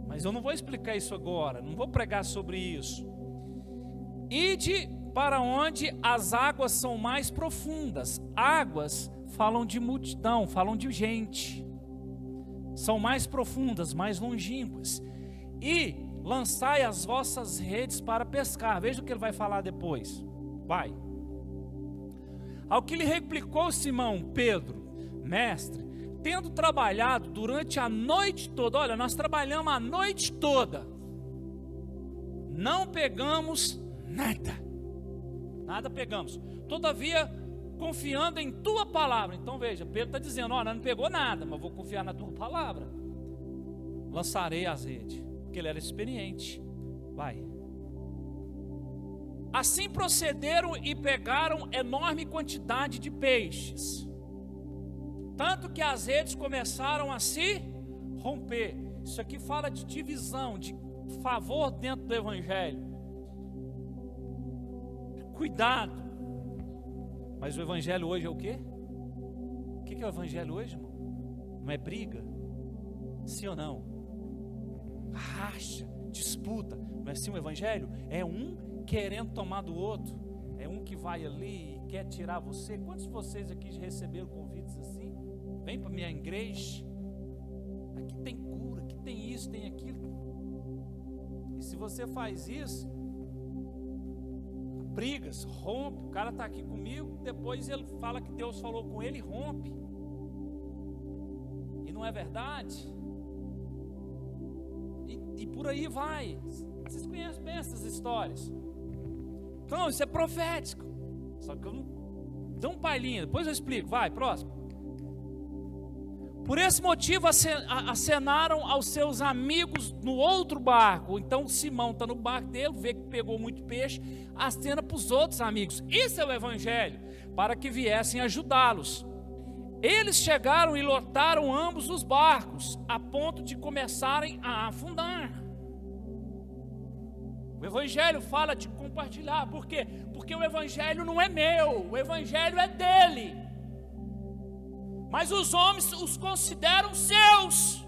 Mas eu não vou explicar isso agora, não vou pregar sobre isso. Ide para onde as águas são mais profundas. Águas falam de multidão, falam de gente. São mais profundas, mais longínquas. E lançai as vossas redes para pescar. Veja o que ele vai falar depois. Vai. Ao que lhe replicou Simão Pedro: mestre, tendo trabalhado durante a noite toda, olha, nós trabalhamos a noite toda, não pegamos nada pegamos, todavia confiando em tua palavra. Então veja, Pedro está dizendo: olha, não pegou nada, mas vou confiar na tua palavra, lançarei as redes, porque ele era experiente. Vai. Assim procederam e pegaram enorme quantidade de peixes, tanto que as redes começaram a se romper. Isso aqui fala de divisão, de favor dentro do evangelho. Cuidado. Mas o evangelho hoje é o quê? O que é o evangelho hoje, irmão? Não é briga? Sim ou não? Racha, disputa. Não é assim o evangelho? É um querendo tomar do outro. É um que vai ali e quer tirar você. Quantos de vocês aqui já receberam convites assim? Vem para minha igreja. Aqui tem cura, aqui tem isso, tem aquilo. E se você faz isso, brigas, rompe. O cara está aqui comigo, depois ele fala que Deus falou com ele e rompe. E não é verdade? E por aí vai. Vocês conhecem bem essas histórias. Então, isso é profético. Só que eu não... Dá um pailinho, depois eu explico. Vai, próximo. Por esse motivo acenaram aos seus amigos no outro barco. Então Simão está no barco dele, vê que pegou muito peixe, acena para os outros amigos. Isso é o evangelho, para que viessem ajudá-los. Eles chegaram e lotaram ambos os barcos, a ponto de começarem a afundar. O evangelho fala de compartilhar. Por quê? Porque o evangelho não é meu, o evangelho é dele. Mas os homens os consideram seus,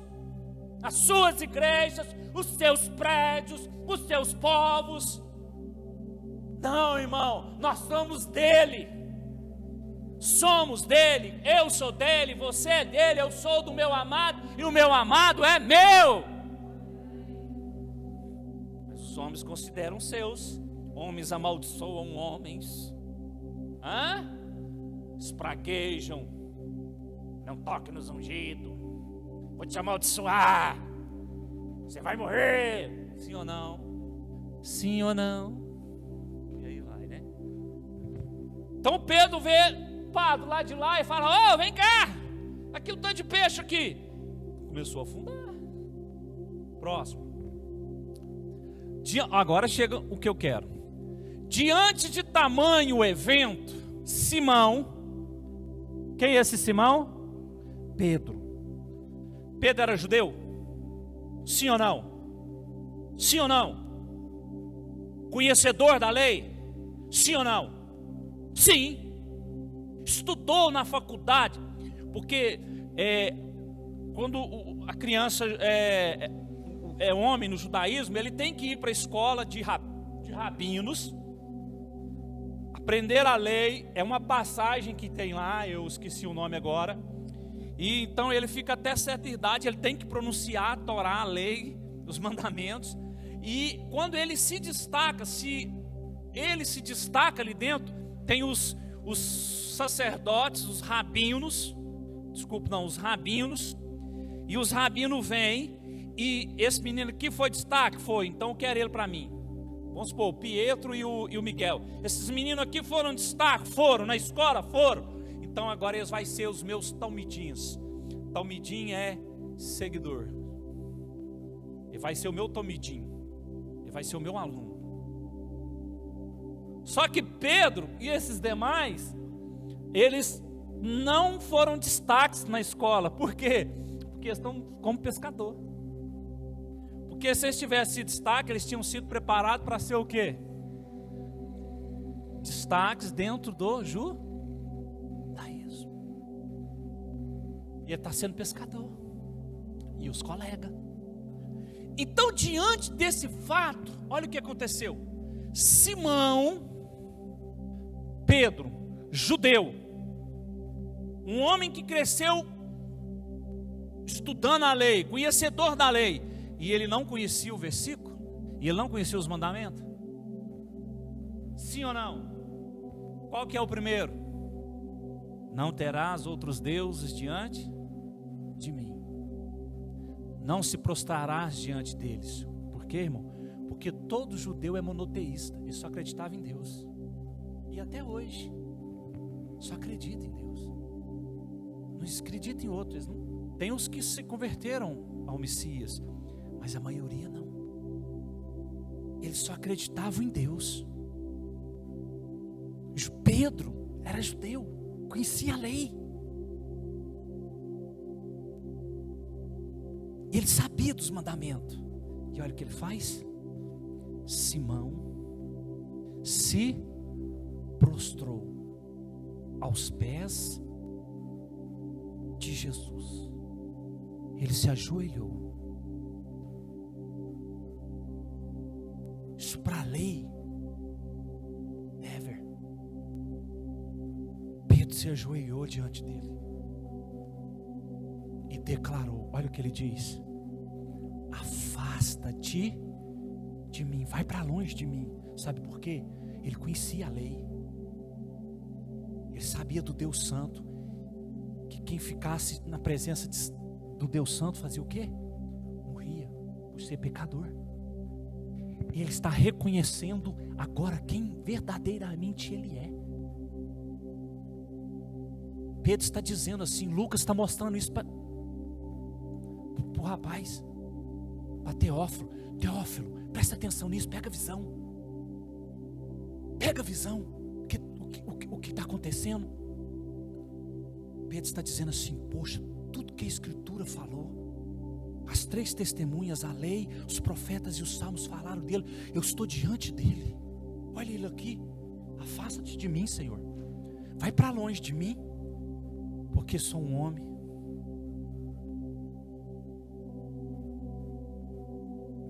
as suas igrejas, os seus prédios, os seus povos. Não, irmão, nós somos dele. Somos dele, eu sou dele, você é dele, eu sou do meu amado e o meu amado é meu. Mas os homens consideram seus. Homens amaldiçoam homens, espraguejam. Não toque nos ungidos. Vou te amaldiçoar. Você vai morrer. Sim ou não? Sim ou não? E aí vai, né? Então Pedro vê o padre lá de lá e fala: vem cá. Aqui o tanto de peixe aqui. Começou a afundar. Próximo. Agora chega o que eu quero. Diante de tamanho evento, Simão. Quem é esse Simão? Pedro. Pedro era judeu? Sim ou não? Sim ou não? Conhecedor da lei? Sim ou não? Sim. Estudou na faculdade. Porque quando a criança é homem no judaísmo, ele tem que ir para a escola de rabinos, aprender a lei. É uma passagem que tem lá, eu esqueci o nome agora. E então ele fica até certa idade, ele tem que pronunciar a Torá, a lei, os mandamentos. E quando ele se destaca, se ele se destaca ali dentro, tem os sacerdotes, os rabinos, os rabinos, e os rabinos vêm, e esse menino aqui foi destaque? Foi, então eu quero ele para mim. Vamos supor, o Pietro e o Miguel. Esses meninos aqui foram destaque? Foram, na escola? Foram. Então agora eles vão ser os meus talmidins. Talmidim é seguidor. Ele vai ser o meu talmidim. Ele vai ser o meu aluno. Só que Pedro e esses demais, eles não foram destaques na escola. Por quê? Porque eles estão como pescador. Porque se eles tivessem sido destaque, eles tinham sido preparados para ser o quê? Destaques dentro do judaísmo. E ele está sendo pescador. E os colegas. Então, diante desse fato, olha o que aconteceu. Simão, Pedro, judeu, um homem que cresceu estudando a lei, conhecedor da lei, e ele não conhecia o versículo, e ele não conhecia os mandamentos. Sim ou não? Qual que é o primeiro? Não terás outros deuses diante de mim. Não se prostrarás diante deles. Por quê, irmão? Porque todo judeu é monoteísta. Ele só acreditava em Deus. E até hoje só acredita em Deus. Não acredita em outros. Não. Tem os que se converteram ao Messias, mas a maioria não. Eles só acreditavam em Deus. Pedro era judeu, conhecia a lei. Ele sabia dos mandamentos. E olha o que ele faz. Simão se prostrou aos pés de Jesus. Ele se ajoelhou. Isso para a lei, never. Pedro se ajoelhou diante dele e declarou, olha o que ele diz: afasta-te de mim, vai para longe de mim. Sabe por quê? Ele conhecia a lei. Ele sabia do Deus Santo. Que quem ficasse na presença do Deus Santo fazia o quê? Morria por ser pecador. Ele está reconhecendo agora quem verdadeiramente ele é. Pedro está dizendo assim, Lucas está mostrando isso para o rapaz, para Teófilo. Teófilo, presta atenção nisso, pega a visão. Pega a visão. O que está acontecendo? Pedro está dizendo assim, poxa, tudo que a Escritura falou, as 3 testemunhas, a lei, os profetas e os salmos falaram dele. Eu estou diante dele. Olha ele aqui. Afasta-te de mim, Senhor. Vai para longe de mim, porque sou um homem.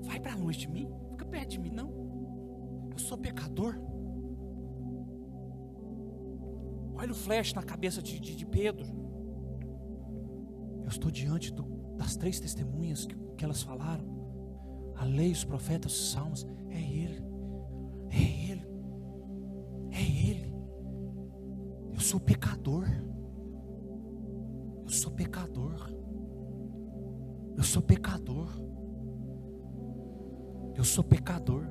Vai para longe de mim. Fica perto de mim, não. Eu sou pecador. Olha o flash na cabeça de Pedro. Eu estou diante das 3 testemunhas que elas falaram. A lei, os profetas, os salmos. É Ele. É Ele. É Ele. Eu sou pecador. Eu sou pecador. Eu sou pecador. Eu sou pecador.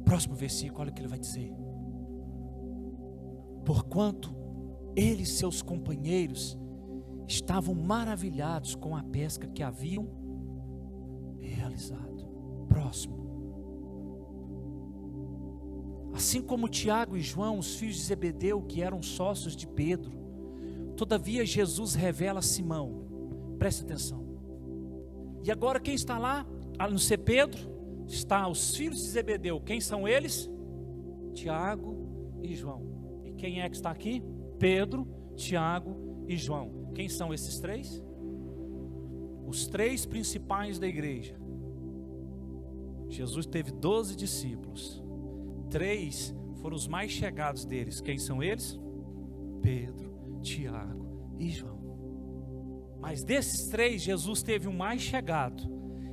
Próximo versículo, olha o que ele vai dizer. Porquanto ele e seus companheiros estavam maravilhados com a pesca que haviam realizado. Próximo. Assim como Tiago e João, os filhos de Zebedeu, que eram sócios de Pedro, todavia Jesus revela a Simão. Presta atenção. E agora quem está lá? A não ser Pedro, está os filhos de Zebedeu. Quem são eles? Tiago e João. E quem é que está aqui? Pedro, Tiago e João. Quem são esses 3? Os 3 principais da igreja. Jesus teve 12 discípulos. 3 foram os mais chegados deles. Quem são eles? Pedro, Tiago e João. Mas desses 3, Jesus teve um mais chegado,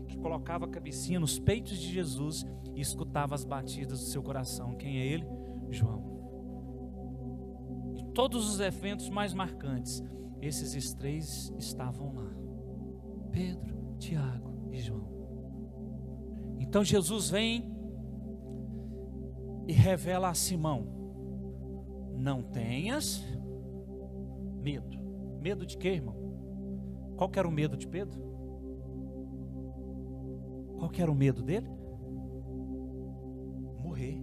que colocava a cabecinha nos peitos de Jesus e escutava as batidas do seu coração. Quem é ele? João. Em todos os eventos mais marcantes, esses 3 estavam lá. Pedro, Tiago e João. Então Jesus vem e revela a Simão: não tenhas medo. Medo de quê, irmão? Qual que era o medo de Pedro? Qual que era o medo dele? Morrer.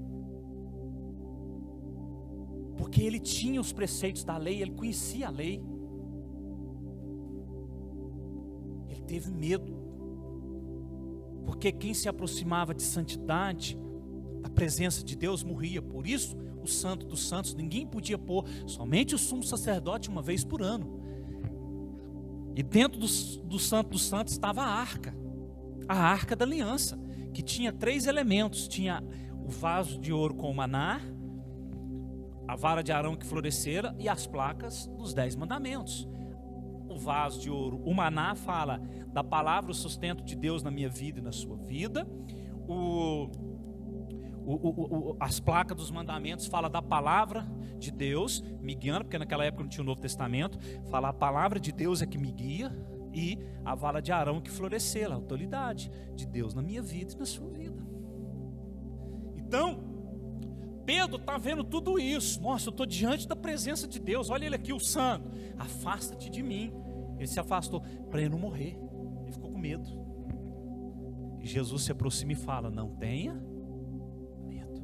Porque ele tinha os preceitos da lei, ele conhecia a lei. Ele teve medo. Porque quem se aproximava de santidade, da presença de Deus, morria. Por isso, o santo dos santos, ninguém podia pôr, somente o sumo sacerdote uma vez por ano. E dentro do santo dos santos estava a arca da aliança, que tinha 3 elementos. Tinha o vaso de ouro com o maná, a vara de Arão que florescera e as placas dos 10 mandamentos. O vaso de ouro, o maná, fala da palavra, o sustento de Deus na minha vida e na sua vida. As placas dos mandamentos fala da palavra de Deus me guiando, porque naquela época não tinha o Novo Testamento. Fala a palavra de Deus é que me guia. E a vara de Arão que florescer, a autoridade de Deus na minha vida e na sua vida. Então Pedro está vendo tudo isso. Nossa, eu estou diante da presença de Deus. Olha ele aqui, o santo. Afasta-te de mim. Ele se afastou para ele não morrer. Ele ficou com medo. E Jesus se aproxima e fala: não tenha medo.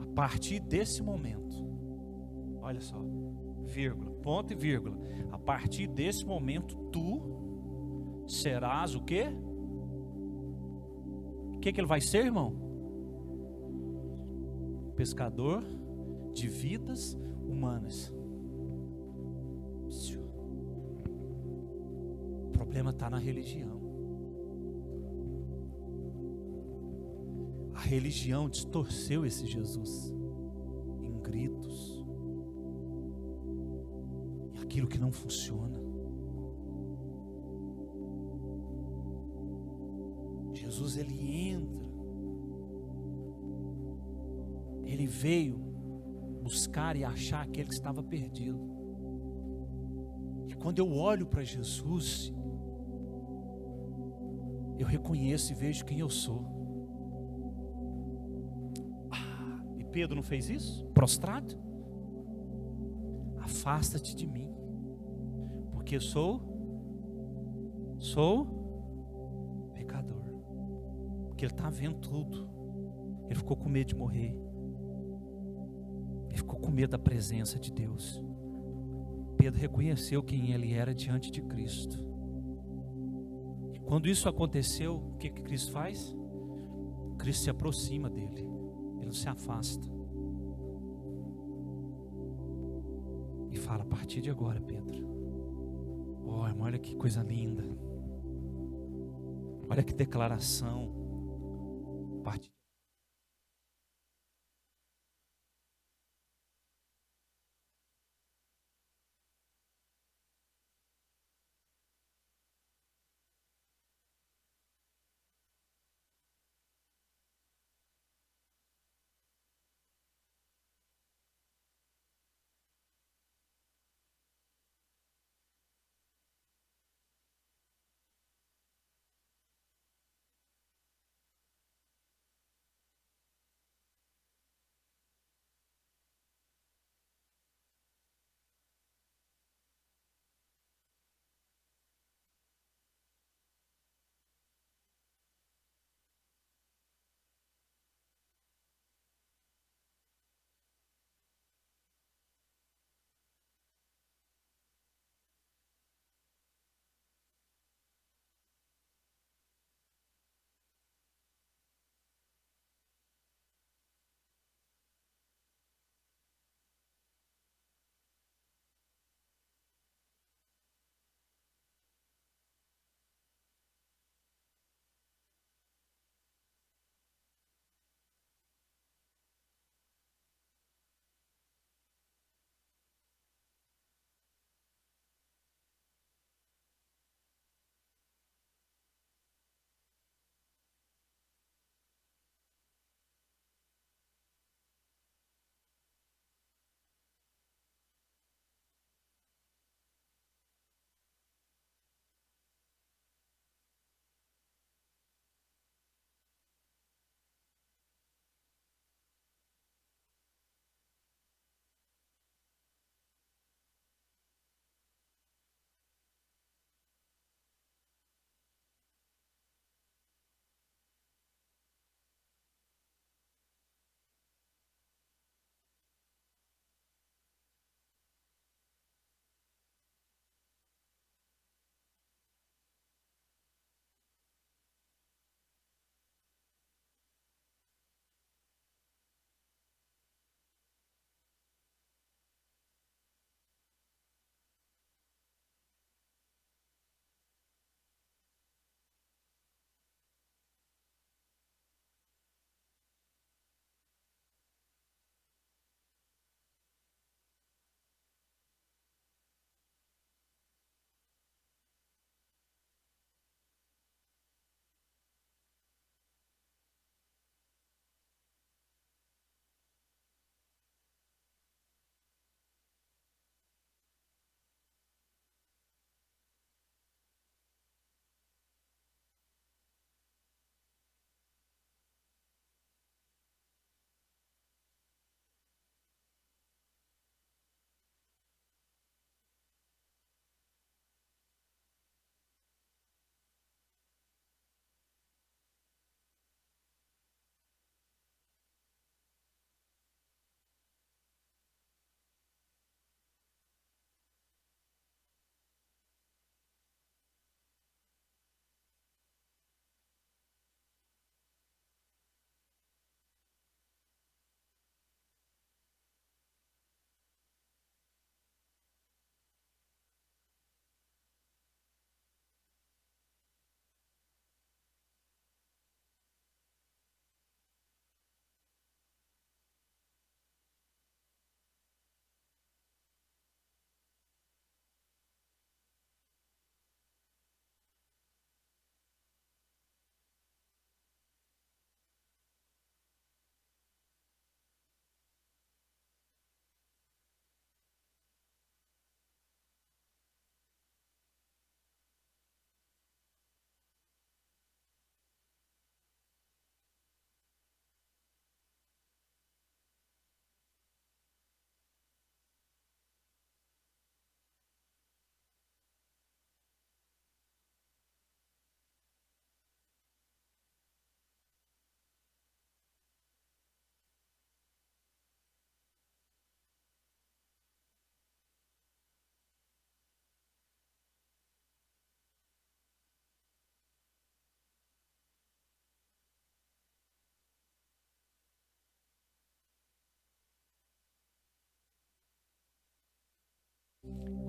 A partir desse momento, olha só, vírgula, ponto e vírgula. A partir desse momento, tu serás o quê? O que ele vai ser, irmão? Pescador de vidas humanas. O problema está na religião. A religião distorceu esse Jesus em gritos, em aquilo que não funciona. Jesus, ele entra veio buscar e achar aquele que estava perdido. E quando eu olho para Jesus, eu reconheço e vejo quem eu sou. E Pedro não fez isso? Prostrado? Afasta-te de mim, porque sou pecador. Porque ele está vendo tudo. Ele ficou com medo de morrer. Ele ficou com medo da presença de Deus. Pedro reconheceu quem ele era diante de Cristo. E quando isso aconteceu, o que Cristo faz? Cristo se aproxima dele. Ele não se afasta. E fala: a partir de agora, Pedro. Oh, irmão, olha que coisa linda. Olha que declaração. A partir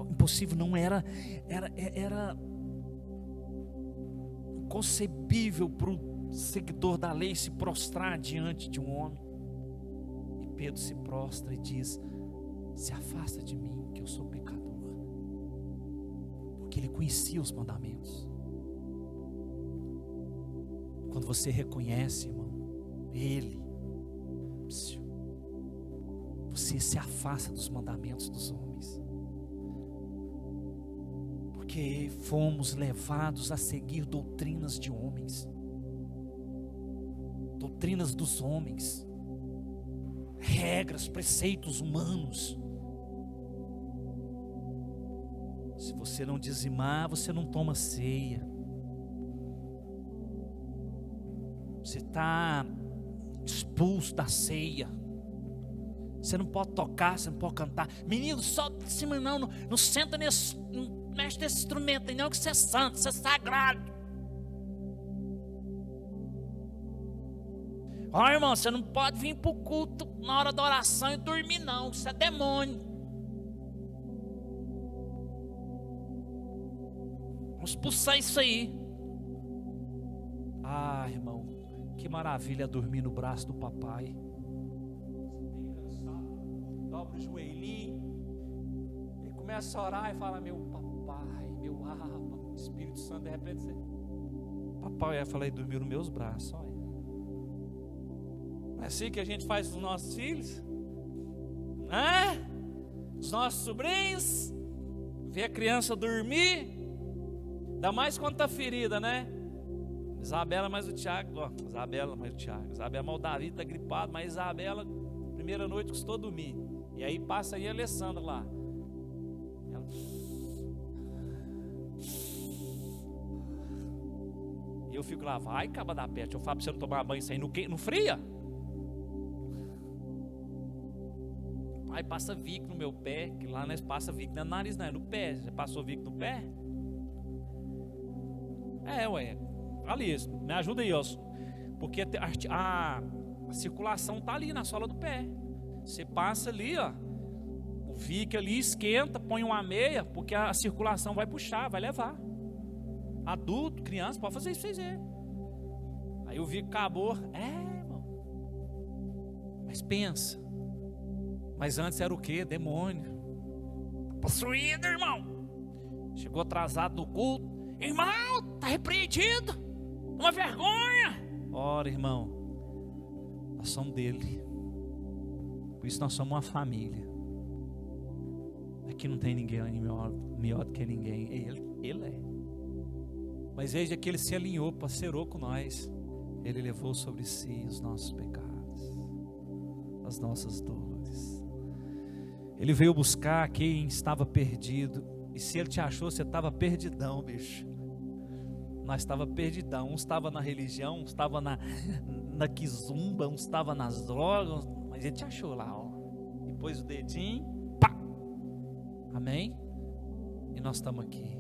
Impossível não era inconcebível para o seguidor da lei se prostrar diante de um homem. E Pedro se prostra e diz: se afasta de mim, que eu sou pecador. Porque ele conhecia os mandamentos. Quando você reconhece, irmão, ele, você se afasta dos mandamentos dos homens. Porque fomos levados a seguir doutrinas de homens, doutrinas dos homens, regras, preceitos humanos. Se você não dizimar, você não toma ceia. Você está expulso da ceia. Você não pode tocar, você não pode cantar. Menino, só de cima não senta nesse, não mexe nesse instrumento aí não, que você é santo, você é sagrado. Ó, irmão, você não pode vir para o culto na hora da oração e dormir não, isso é demônio. Vamos expulsar isso aí. Ah, irmão, que maravilha dormir no braço do papai. Dobra o joelhinho, ele começa a orar e fala: meu papai, meu Abba, Espírito Santo. De repente você, papai, eu falei, dormiu nos meus braços. Olha, não é assim que a gente faz com os nossos filhos, os nossos sobrinhos? Vê a criança dormir, ainda mais quando está ferida, né? Isabela mais o Tiago, Isabela mais o Davi está gripado, mas Isabela, primeira noite custou dormir. E aí passa aí a Alessandra lá. Ela... E eu fico lá, vai caba da peste. Eu falo para você não tomar banho, isso aí não fria. Aí passa Vic no meu pé, que lá nós passa Vic no nariz, não é no pé. Você passou Vic no pé? Ué. Alice, me ajuda aí, ó. Porque a circulação tá ali na sola do pé. Você passa ali, ó, o Vic ali esquenta, põe uma meia, porque a circulação vai puxar, vai levar. Adulto, criança, pode fazer isso pra vocês verem. Aí o Vic acabou, irmão. Mas pensa, mas antes era o quê? Demônio. Possuído, irmão. Chegou atrasado no culto. Irmão, tá repreendido. Uma vergonha. Ora, irmão, nós somos dele. Por isso nós somos uma família. Aqui não tem ninguém melhor do que ninguém. Ele é. Mas desde que ele se alinhou, parcerou com nós, ele levou sobre si os nossos pecados, as nossas dores. Ele veio buscar quem estava perdido. E se ele te achou, você estava perdidão, bicho. Nós estava perdidão. Um estava na religião, um estava na quizumba, um estava nas drogas. Mas ele te achou lá, ó. E pôs o dedinho, pá. Amém? E nós estamos aqui.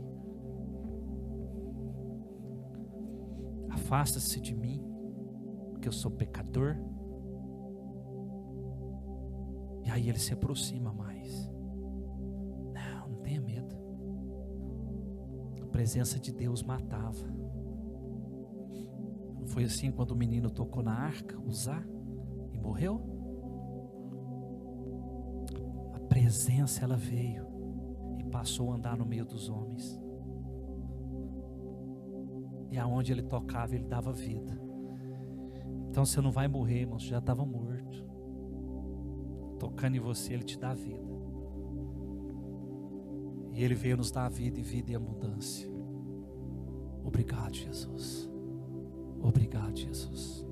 Afasta-se de mim, porque eu sou pecador. E aí ele se aproxima mais. Não tenha medo. A presença de Deus matava. Não foi assim quando o menino tocou na arca, Uzá, e morreu? A presença, ela veio e passou a andar no meio dos homens. E aonde ele tocava, ele dava vida. Então você não vai morrer, irmão, você já estava morto. Tocando em você, ele te dá vida. E ele veio nos dar vida e vida em abundância. Obrigado, Jesus. Obrigado, Jesus.